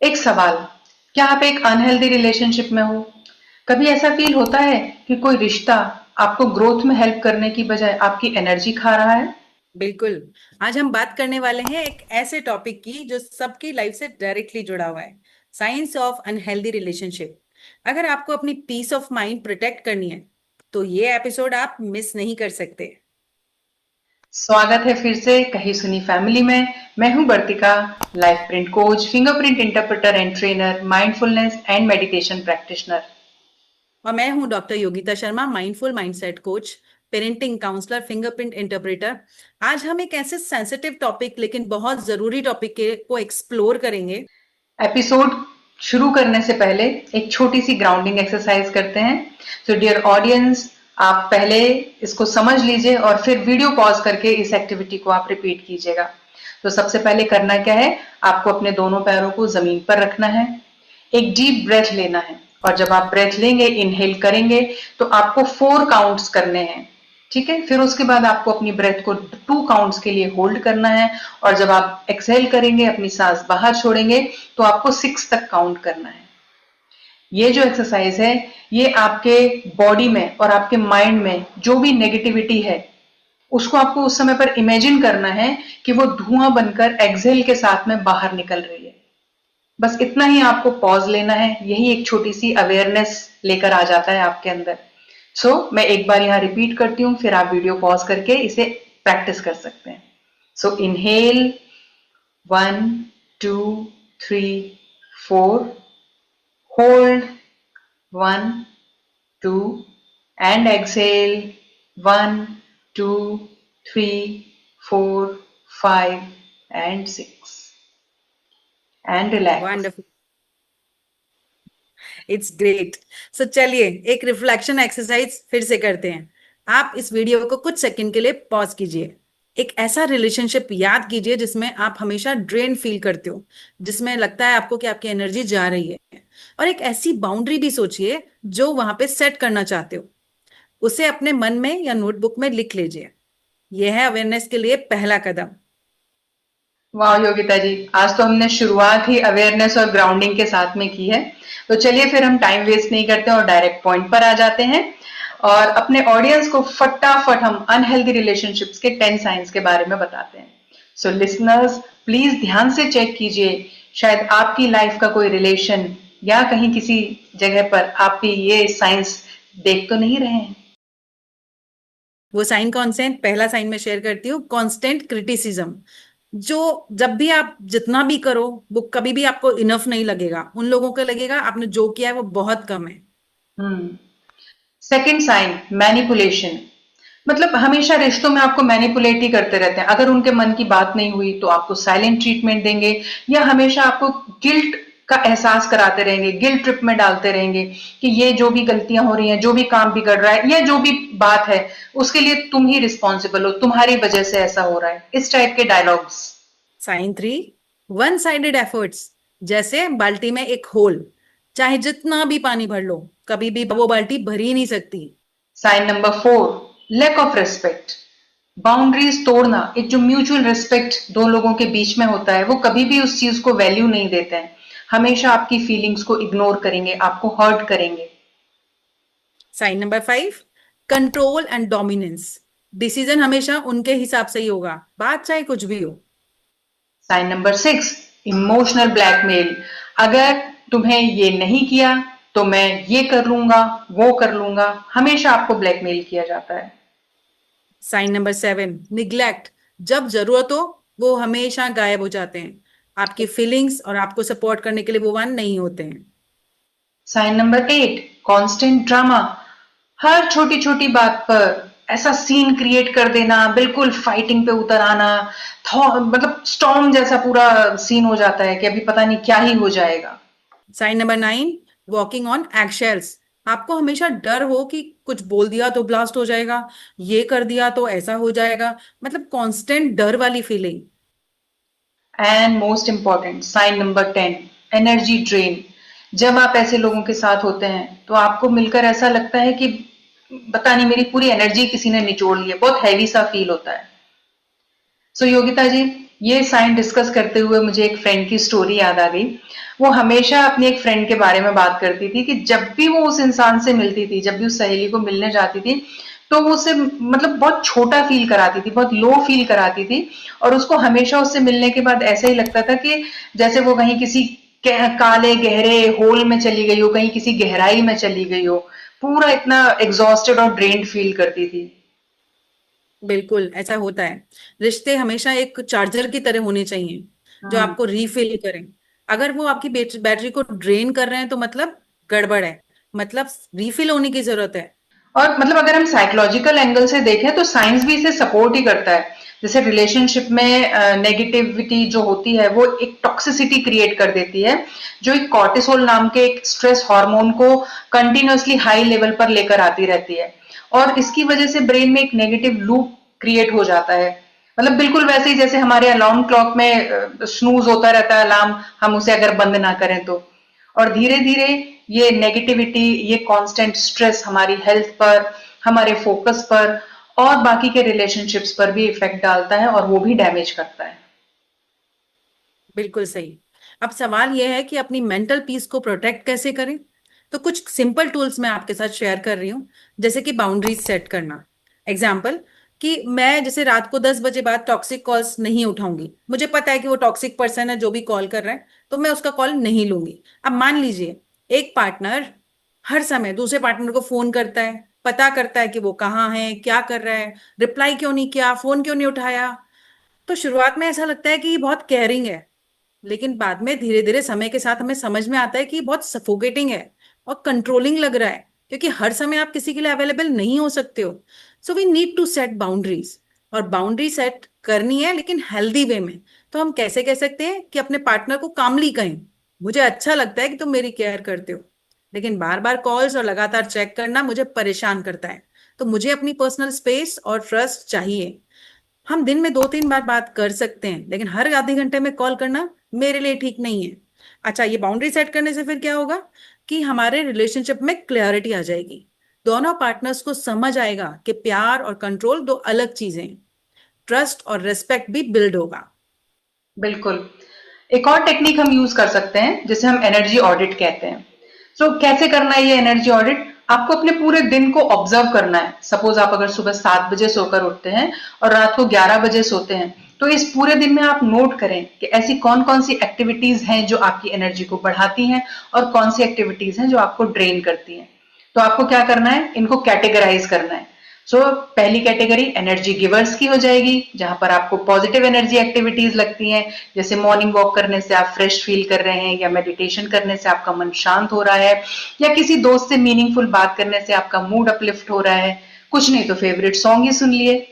एक सवाल, क्या आप एक अनहेल्दी रिलेशनशिप में हो? कभी ऐसा फील होता है कि कोई रिश्ता आपको ग्रोथ में हेल्प करने की बजाय आपकी एनर्जी खा रहा है? बिल्कुल। आज हम बात करने वाले हैं एक ऐसे टॉपिक की जो सबकी लाइफ से डायरेक्टली जुड़ा हुआ है। Science of unhealthy relationship. अगर आपको अपनी पीस ऑफ माइंड प्रोटेक्ट करनी है तो ये एपिसोड आप मिस नहीं कर सकते। स्वागत है फिर से कही सुनी फैमिली में। मैं हूं Bartika, life print coach, fingerprint interpreter and trainer, mindfulness and meditation practitioner. और मैं हूं doctor Yogita Sharma, mindful mindset coach, parenting counsellor, fingerprint interpreter. आज हम एक ऐसे सेंसिटिव टॉपिक लेकिन बहुत जरूरी टॉपिक के को एक्सप्लोर करेंगे। एपिसोड शुरू करने से पहले एक छोटी सी ग्राउंडिंग एक्सरसाइज करते हैं। तो डियर ऑडियंस, आप पहले इसको समझ लीजिए और फिर वीडियो पॉज करके इस एक्टिविटी को आप रिपीट कीजिएगा। तो सबसे पहले करना क्या है, आपको अपने दोनों पैरों को जमीन पर रखना है, एक डीप ब्रेथ लेना है और जब आप ब्रेथ लेंगे, इनहेल करेंगे, तो आपको 4 काउंट्स करने हैं। ठीक है, फिर उसके बाद आपको अपनी ब्रेथ को 2 काउंट्स के लिए होल्ड करना है और जब आप एक्सहेल करेंगे, अपनी सांस बाहर छोड़ेंगे, तो आपको 6 तक काउंट करना है। ये जो एक्सरसाइज है, ये आपके बॉडी में और आपके माइंड में जो भी नेगेटिविटी है, उसको आपको उस समय पर इमेजिन करना है कि वो धुआं बनकर एक्सहेल के साथ में बाहर निकल रही है। बस इतना ही आपको पॉज लेना है, यही एक छोटी सी अवेयरनेस लेकर आ जाता है आपके अंदर। मैं एक बार यहाँ रिपीट करती हूँ, फिर आप वीडियो पॉज करके इसे प्रैक्टिस कर सकते हैं। Inhale 1, 2, 3, 4, hold 1, 2 and exhale 1, 2, 3, 4, 5 and 6 and relax. Wonderful. It's great. So चलिए एक रिफ्लेक्शन एक्सरसाइज फिर से करते हैं। आप इस वीडियो को कुछ सेकंड के लिए पॉज कीजिए। एक ऐसा रिलेशनशिप याद कीजिए जिसमें आप हमेशा ड्रेन फील करते हो, जिसमें लगता है आपको कि आपकी एनर्जी जा रही है। और एक ऐसी बाउंड्री भी सोचिए जो वहां पे सेट करना चाहते हो। उसे अपने मन में या नोटबुक में लिख लीजिए। यह है अवेयरनेस के लिए पहला कदम। वाह योगिता जी, आज तो हमने शुरुआत ही अवेयरनेस और ग्राउंडिंग के साथ में की है। तो चलिए फिर हम टाइम वेस्ट नहीं करते और डायरेक्ट पॉइंट पर आ जाते हैं और अपने ऑडियंस को फटाफट हम अनहेल्दी रिलेशनशिप्स के 10 साइंस के बारे में बताते हैं। लिसनर्स, प्लीज ध्यान से चेक कीजिए, शायद आपकी लाइफ का कोई रिलेशन या कहीं किसी जगह पर आपके ये साइंस देख तो नहीं रहे हैं। वो साइन कौन से हैं? पहला साइन मैं शेयर करती हूँ, कांस्टेंट क्रिटिसिज्म। जो जब भी आप जितना भी करो वो कभी भी आपको इनफ नहीं लगेगा। उन लोगों को लगेगा आपने जो किया है वो बहुत कम है। हम्म। Second sign, manipulation. मतलब हमेशा रिश्तों में आपको मैनिपुलेट ही करते रहते हैं। अगर उनके मन की बात नहीं हुई तो आपको साइलेंट ट्रीटमेंट देंगे या हमेशा आपको गिल्ट का एहसास कराते रहेंगे, गिल्ट ट्रिप में डालते रहेंगे कि ये जो भी गलतियां हो रही हैं, जो भी काम बिगड़ रहा है या जो भी बात है, उसके लिए तुम ही रिस्पॉन्सिबल हो, तुम्हारी वजह से ऐसा हो रहा है, इस टाइप के dialogues. Sine three, one sided efforts. जैसे बाल्टी में एक होल, चाहे जितना भी पानी भर लो कभी भी वो बाल्टी भर ही नहीं सकती। Sign number 4, lack of respect. Boundaries तोड़ना, एक जो म्यूचुअल रिस्पेक्ट दो लोगों के बीच में होता है, वो कभी भी उस चीज को वैल्यू नहीं देते हैं, हमेशा आपकी फीलिंग्स को इग्नोर करेंगे, आपको हर्ट करेंगे। Sign number five, control and dominance. Decision हमेशा उनके हिसाब से ही होगा, बात चाहे कुछ भी हो। Sign number 6, emotional blackmail. अगर तुम्हें ये नहीं किया तो मैं ये कर लूंगा, वो कर लूंगा, हमेशा आपको ब्लैकमेल किया जाता है। Sign number seven, neglect. जब जरूरत हो वो हमेशा गायब हो जाते हैं। आपकी फीलिंग्स और आपको सपोर्ट करने के लिए वो वन नहीं होते हैं। Sign number 8, constant drama. हर छोटी छोटी बात पर ऐसा सीन क्रिएट कर देना, बिल्कुल फाइटिंग पे उतर आना, मतलब स्टॉर्म जैसा पूरा सीन हो जाता है कि अभी पता नहीं क्या ही हो जाएगा। Sign number nine, walking on eggshells. आपको हमेशा डर हो कि कुछ बोल दिया तो ब्लास्ट हो जाएगा, ये कर दिया तो ऐसा हो जाएगा। मतलब कांस्टेंट डर वाली feeling. And most important, sign number 10, energy drain. जब आप ऐसे लोगों के साथ होते हैं तो आपको मिलकर ऐसा लगता है कि पता नहीं मेरी पूरी एनर्जी किसी ने निचोड़ ली है, बहुत हैवी सा फील होता है। योगिता जी, ये साइन डिस्कस करते हुए मुझे एक फ्रेंड की स्टोरी याद आ गई। वो हमेशा अपनी एक फ्रेंड के बारे में बात करती थी कि जब भी वो उस इंसान से मिलती थी, जब भी उस सहेली को मिलने जाती थी, तो वो उसे मतलब बहुत छोटा फील कराती थी, बहुत लो फील कराती थी और उसको हमेशा उससे मिलने के बाद ऐसा ही लगता था कि जैसे वो कहीं किसी काले गहरे होल में चली गई हो, कहीं किसी गहराई में चली गई हो। पूरा इतना एग्जॉस्टेड और ड्रेन्ड फील करती थी। बिल्कुल ऐसा होता है। रिश्ते हमेशा एक चार्जर की तरह होने चाहिए जो हम्म। आपको रीफिल करें। अगर वो आपकी बैटरी को ड्रेन कर रहे हैं तो मतलब गड़बड़ है, मतलब रीफिल होने की जरूरत है। और मतलब अगर हम साइकोलॉजिकल एंगल से देखें तो साइंस भी इसे सपोर्ट ही करता है। जैसे रिलेशनशिप में नेगेटिविटी जो होती है वो एक टॉक्सिसिटी क्रिएट कर देती है, जो एक कॉर्टिसोल नाम के एक स्ट्रेस हार्मोन को कंटिन्यूअसली हाई लेवल पर लेकर आती रहती है और इसकी वजह से ब्रेन में एक नेगेटिव लूप क्रिएट हो जाता है। मतलब बिल्कुल वैसे ही जैसे हमारे अलार्म क्लॉक में स्नूज होता रहता है अलार्म, हम उसे अगर बंद ना करें तो। और धीरे धीरे ये नेगेटिविटी, ये कांस्टेंट स्ट्रेस हमारी हेल्थ पर, हमारे फोकस पर और बाकी के रिलेशनशिप्स पर भी इफेक्ट डालता है और वो भी डैमेज करता है। बिल्कुल सही। अब सवाल यह है कि अपनी मेंटल पीस को प्रोटेक्ट कैसे करें। तो कुछ सिंपल टूल्स मैं आपके साथ शेयर कर रही हूँ, जैसे कि बाउंड्रीज सेट करना। एग्जाम्पल, कि मैं जैसे रात को 10 बजे बाद टॉक्सिक कॉल्स नहीं उठाऊंगी, मुझे पता है कि वो टॉक्सिक पर्सन है जो भी कॉल कर रहा है, तो मैं उसका कॉल नहीं लूंगी। अब मान लीजिए एक पार्टनर हर समय दूसरे पार्टनर को फोन करता है, पता करता है कि वो कहाँ है, क्या कर रहा है, रिप्लाई क्यों नहीं किया, फोन क्यों नहीं उठाया। तो शुरुआत में ऐसा लगता है कि ये बहुत केयरिंग है, लेकिन बाद में धीरे धीरे समय के साथ हमें समझ में आता है कि बहुत सफोकेटिंग है और कंट्रोलिंग लग रहा है, क्योंकि हर समय आप किसी के लिए अवेलेबल नहीं हो सकते हो। So we need to set boundaries. और बाउंड्री सेट करनी है लेकिन हेल्दी वे में। तो हम कैसे कह सकते हैं कि अपने पार्टनर को कामली कहें, मुझे अच्छा लगता है कि तुम मेरी केयर करते हो, लेकिन बार बार कॉल्स और लगातार चेक करना मुझे परेशान करता है। तो मुझे अपनी पर्सनल स्पेस और ट्रस्ट चाहिए। हम दिन में 2-3 बार बात कर सकते हैं, लेकिन हर आधे घंटे में कॉल करना मेरे लिए ठीक नहीं है। अच्छा, ये बाउंड्री सेट करने से फिर क्या होगा कि हमारे रिलेशनशिप में क्लैरिटी आ जाएगी। दोनों पार्टनर्स को समझ आएगा कि प्यार और कंट्रोल दो अलग चीजें हैं। ट्रस्ट और रिस्पेक्ट भी बिल्ड होगा। बिल्कुल। एक और टेक्निक हम यूज कर सकते हैं जिसे हम एनर्जी ऑडिट कहते हैं। तो कैसे करना है ये एनर्जी ऑडिट? आपको अपने पूरे दिन को ऑब्जर्व करना है। सपोज आप अगर सुबह 7 बजे सोकर उठते हैं और रात को 11 बजे सोते हैं, तो इस पूरे दिन में आप नोट करें कि ऐसी कौन कौन सी एक्टिविटीज हैं जो आपकी एनर्जी को बढ़ाती हैं और कौन सी एक्टिविटीज हैं जो आपको ड्रेन करती हैं। तो आपको क्या करना है, इनको कैटेगराइज करना है। पहली कैटेगरी एनर्जी गिवर्स की हो जाएगी, जहां पर आपको पॉजिटिव एनर्जी एक्टिविटीज लगती हैं, जैसे मॉर्निंग वॉक करने से आप फ्रेश फील कर रहे हैं, या मेडिटेशन करने से आपका मन शांत हो रहा है, या किसी दोस्त से मीनिंगफुल बात करने से आपका मूड अपलिफ्ट हो रहा है। कुछ नहीं तो फेवरेट सॉन्ग ही सुन लिए।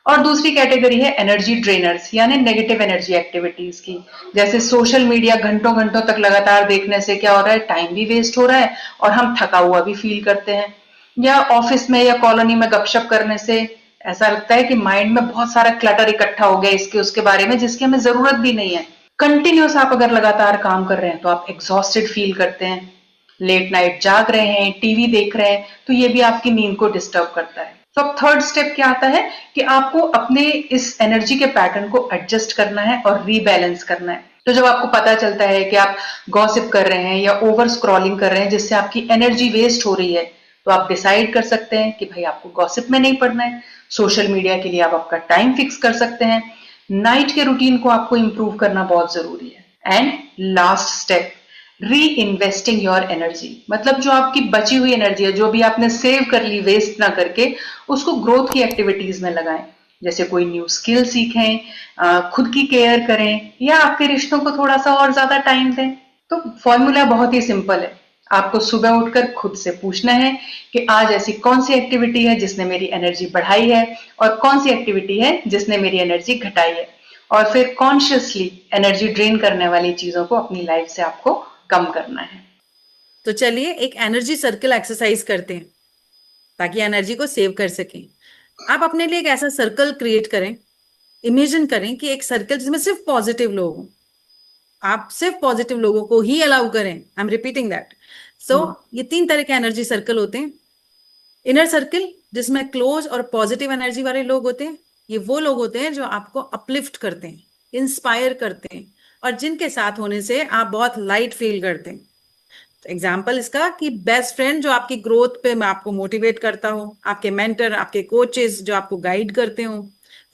और दूसरी कैटेगरी है एनर्जी ड्रेनर्स, यानी नेगेटिव एनर्जी एक्टिविटीज की, जैसे सोशल मीडिया घंटों घंटों तक लगातार देखने से क्या हो रहा है, टाइम भी वेस्ट हो रहा है और हम थका हुआ भी फील करते हैं। या ऑफिस में या कॉलोनी में गपशप करने से ऐसा लगता है कि माइंड में बहुत सारा क्लटर इकट्ठा हो गया इसके उसके बारे में, जिसकी हमें जरूरत भी नहीं है। कंटिन्यूस आप अगर लगातार काम कर रहे हैं तो आप एग्जॉस्टेड फील करते हैं। लेट नाइट जाग रहे हैं, टीवी देख रहे हैं, तो ये भी आपकी नींद को डिस्टर्ब करता है। तो अब थर्ड स्टेप क्या आता है कि आपको अपने इस एनर्जी के पैटर्न को एडजस्ट करना है और रीबैलेंस करना है। तो जब आपको पता चलता है कि आप गॉसिप कर रहे हैं या ओवर स्क्रॉलिंग कर रहे हैं जिससे आपकी एनर्जी वेस्ट हो रही है, तो आप डिसाइड कर सकते हैं कि भाई आपको गॉसिप में नहीं पड़ना है। सोशल मीडिया के लिए आप आपका टाइम फिक्स कर सकते हैं। नाइट के रूटीन को आपको इंप्रूव करना बहुत जरूरी है। एंड लास्ट स्टेप, री इन्वेस्टिंग योर एनर्जी, मतलब जो आपकी बची हुई एनर्जी है, जो भी आपने सेव कर ली वेस्ट ना करके, उसको ग्रोथ की एक्टिविटीज में लगाएं। जैसे कोई न्यू स्किल सीखें, खुद की केयर करें, या आपके रिश्तों को थोड़ा सा और ज्यादा टाइम दें। तो फॉर्मूला बहुत ही सिंपल है। आपको सुबह उठकर खुद से पूछना है कि आज ऐसी कौन सी एक्टिविटी है जिसने मेरी एनर्जी बढ़ाई है और कौन सी एक्टिविटी है जिसने मेरी एनर्जी घटाई है, और फिर कॉन्शियसली एनर्जी ड्रेन करने वाली चीजों को अपनी लाइफ से आपको कम करना है। तो चलिए एक एनर्जी सर्कल एक्सरसाइज करते हैं ताकि एनर्जी को सेव कर सकें। आप अपने लिए एक ऐसा सर्कल क्रिएट करें। इमेजिन करें कि एक सर्कल जिसमें सिर्फ पॉजिटिव लोग हों। आप सिर्फ पॉजिटिव लोगों को ही अलाउ करें। I am repeating that. So ये 3 तरह के एनर्जी सर्कल होते हैं। इनर सर्कल, जिसमें क्लोज और पॉजिटिव एनर्जी वाले लोग होते हैं। ये वो लोग होते हैं जो आपको अपलिफ्ट करते हैं। इंस्पायर करते हैं और जिनके साथ होने से आप बहुत लाइट फील करते हैं। एग्जाम्पल इसका कि बेस्ट फ्रेंड जो आपकी ग्रोथ पे आपको मोटिवेट करता हो, आपके मेंटर, आपके कोचेस जो आपको गाइड करते हो,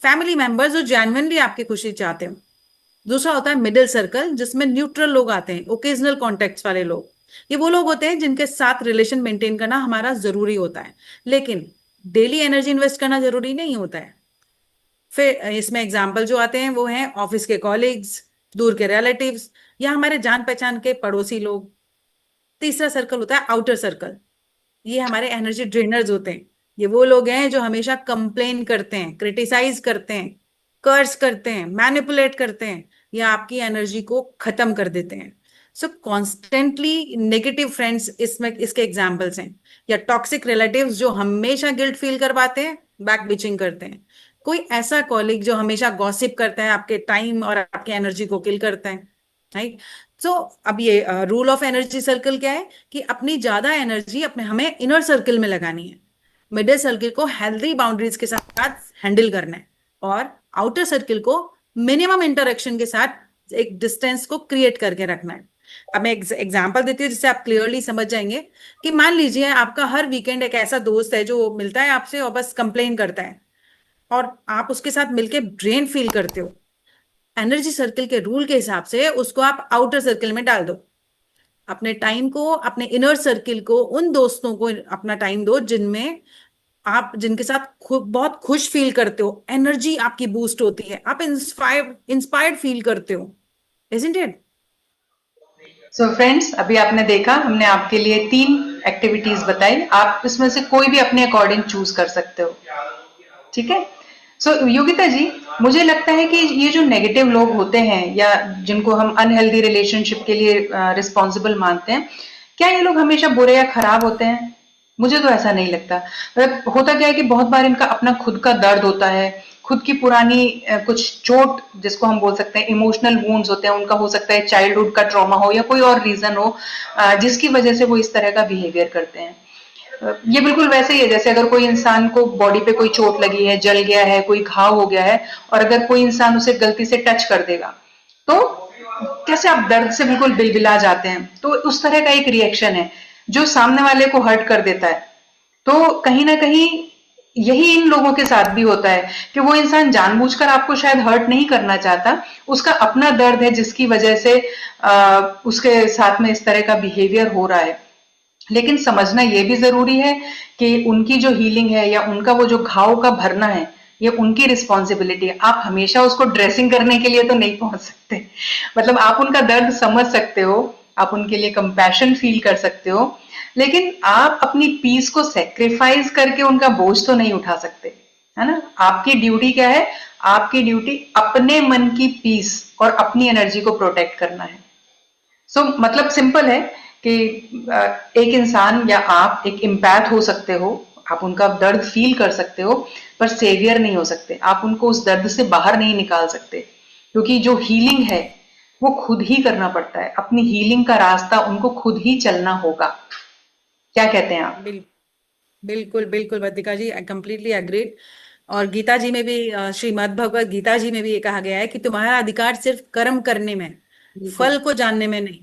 फैमिली मेंबर्स जो जेन्युइनली आपकी खुशी चाहते हो। दूसरा होता है मिडिल सर्कल, जिसमें न्यूट्रल लोग आते हैं, ओकेजनल कॉन्टेक्ट्स वाले लोग। ये वो लोग होते हैं जिनके साथ रिलेशन मेंटेन करना हमारा जरूरी होता है, लेकिन डेली एनर्जी इन्वेस्ट करना जरूरी नहीं होता है। फिर इसमें एग्जाम्पल जो आते हैं वो हैं ऑफिस के कॉलीग्स, दूर के रिलेटिव्स, या हमारे जान पहचान के पड़ोसी लोग। तीसरा सर्कल होता है आउटर सर्कल। ये हमारे एनर्जी ड्रेनर्स होते हैं। ये वो लोग हैं जो हमेशा कंप्लेन करते हैं, क्रिटिसाइज करते हैं, कर्स करते हैं, मैनिपुलेट करते हैं, या आपकी एनर्जी को खत्म कर देते हैं। सो कॉन्स्टेंटली नेगेटिव फ्रेंड्स इसमें इसके एग्जाम्पल्स हैं, या टॉक्सिक रिलेटिव्स जो हमेशा गिल्ट फील करवाते हैं, बैक बिचिंग करते हैं। कोई ऐसा कॉलिग जो हमेशा गॉसिप करता है, आपके टाइम और आपकी एनर्जी को किल करता है, राइट। सो अब ये रूल ऑफ एनर्जी सर्कल क्या है कि अपनी ज्यादा एनर्जी अपने हमें इनर सर्कल में लगानी है, मिडिल सर्कल को हेल्दी बाउंड्रीज के साथ हैंडल करना है, और आउटर सर्कल को मिनिमम इंटरेक्शन के साथ एक डिस्टेंस को क्रिएट करके रखना है। अब मैं एग्जांपल देती हूँ जिससे आप क्लियरली समझ जाएंगे कि मान लीजिए आपका हर वीकेंड एक ऐसा दोस्त है जो मिलता है आपसे और बस कंप्लेन करता है, और आप उसके साथ मिलके ड्रेन फील करते हो। एनर्जी सर्कल के रूल के हिसाब से उसको आप आउटर सर्कल में डाल दो। अपने टाइम को, अपने इनर सर्किल को, उन दोस्तों को अपना टाइम दो जिनमें आप, जिनके साथ बहुत खुश फील करते हो, एनर्जी आपकी बूस्ट होती है, आप इंस्पायर्ड फील करते हो, इजंट इट? सो फ्रेंड्स, अभी आपने देखा, हमने आपके लिए 3 एक्टिविटीज बताई। आप इसमें से कोई भी अपने अकॉर्डिंग चूज कर सकते हो, ठीक है। सो योगिता जी, मुझे लगता है कि ये जो नेगेटिव लोग होते हैं या जिनको हम अनहेल्दी रिलेशनशिप के लिए रिस्पॉन्सिबल मानते हैं, क्या ये लोग हमेशा बुरे या खराब होते हैं? मुझे तो ऐसा नहीं लगता। मतलब होता क्या है कि बहुत बार इनका अपना खुद का दर्द होता है, खुद की पुरानी कुछ चोट, जिसको हम बोल सकते हैं इमोशनल वुंड्स होते हैं, उनका हो सकता है चाइल्डहुड का ट्रॉमा हो या कोई और रीजन हो, जिसकी वजह से वो इस तरह का बिहेवियर करते हैं। ये बिल्कुल वैसे ही है जैसे अगर कोई इंसान को बॉडी पे कोई चोट लगी है, जल गया है, कोई घाव हो गया है, और अगर कोई इंसान उसे गलती से टच कर देगा, तो कैसे आप दर्द से बिल्कुल बिलबिला जाते हैं। तो उस तरह का एक रिएक्शन है जो सामने वाले को हर्ट कर देता है। तो कहीं ना कहीं यही इन लोगों के साथ भी होता है कि वो इंसान जानबूझकर आपको शायद हर्ट नहीं करना चाहता, उसका अपना दर्द है जिसकी वजह से उसके साथ में इस तरह का बिहेवियर हो रहा है। लेकिन समझना ये भी जरूरी है कि उनकी जो हीलिंग है या उनका वो जो घाव का भरना है, ये उनकी रिस्पॉन्सिबिलिटी है। आप हमेशा उसको ड्रेसिंग करने के लिए तो नहीं पहुंच सकते। मतलब आप उनका दर्द समझ सकते हो, आप उनके लिए कंपैशन फील कर सकते हो, लेकिन आप अपनी पीस को सेक्रीफाइस करके उनका बोझ तो नहीं उठा सकते, है ना। आपकी ड्यूटी क्या है? आपकी ड्यूटी अपने मन की पीस और अपनी एनर्जी को प्रोटेक्ट करना है। मतलब सिंपल है कि एक इंसान या आप एक इम्पैथ हो सकते हो, आप उनका दर्द फील कर सकते हो, पर सेवियर नहीं हो सकते। आप उनको उस दर्द से बाहर नहीं निकाल सकते, क्योंकि जो हीलिंग है वो खुद ही करना पड़ता है। अपनी हीलिंग का रास्ता उनको खुद ही चलना होगा। क्या कहते हैं आप? बिल्कुल बिल्कुल वतिका जी, आई कंप्लीटली एग्रीड। और गीता जी में भी, श्रीमद् भगवत गीता जी में भी ये कहा गया है कि तुम्हारा अधिकार सिर्फ कर्म करने में है, बिल्कुल। फल को जानने में नहीं।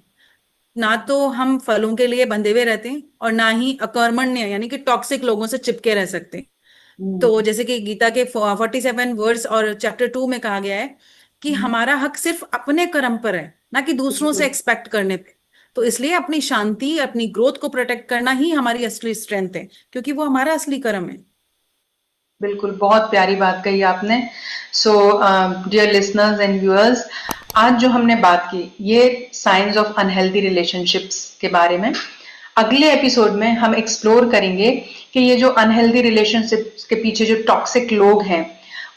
ना तो हम फलों के लिए बंधे हुए रहते हैं, और ना ही अकर्मण्य यानी कि टॉक्सिक लोगों से चिपके रह सकते हैं। तो जैसे कि गीता के 47 वर्स और चैप्टर 2 में कहा गया है कि हमारा हक सिर्फ अपने कर्म पर है, ना कि दूसरों से बिल्कुल एक्सपेक्ट करने पे। तो इसलिए अपनी शांति, अपनी ग्रोथ को प्रोटेक्ट करना ही हमारी असली स्ट्रेंथ है, क्योंकि वो हमारा असली कर्म है। बिल्कुल, बहुत प्यारी बात कही आपने। So dear listeners and viewers, आज जो हमने बात की ये साइंस ऑफ अनहेल्दी रिलेशनशिप्स के बारे में। अगले एपिसोड में हम एक्सप्लोर करेंगे कि ये जो अनहेल्दी रिलेशनशिप्स के पीछे जो टॉक्सिक लोग हैं,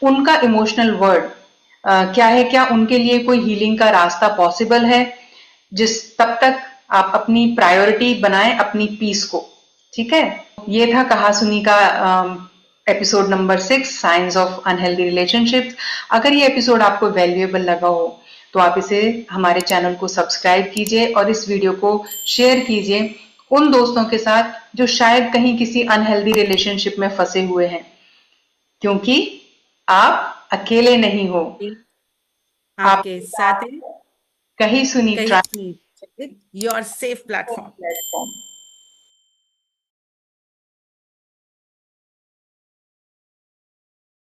उनका इमोशनल वर्ड क्या है, क्या उनके लिए कोई हीलिंग का रास्ता पॉसिबल है। जिस तब तक आप अपनी प्रायोरिटी बनाएं अपनी पीस को, ठीक है। ये था कहा सुनी का episode number 6, science of unhealthy relationships. अगर ये एपिसोड आपको वैल्यूएबल लगा हो तो आप इसे, हमारे चैनल को सब्सक्राइब कीजिए और इस वीडियो को शेयर कीजिए उन दोस्तों के साथ जो शायद कहीं किसी अनहेल्दी रिलेशनशिप में फंसे हुए हैं, क्योंकि आप अकेले नहीं हो। आप आपके साथ है कहीं सुनी कहीं ट्राई सुनी योर सेफ प्लेटफॉर्म। प्लेटफॉर्म।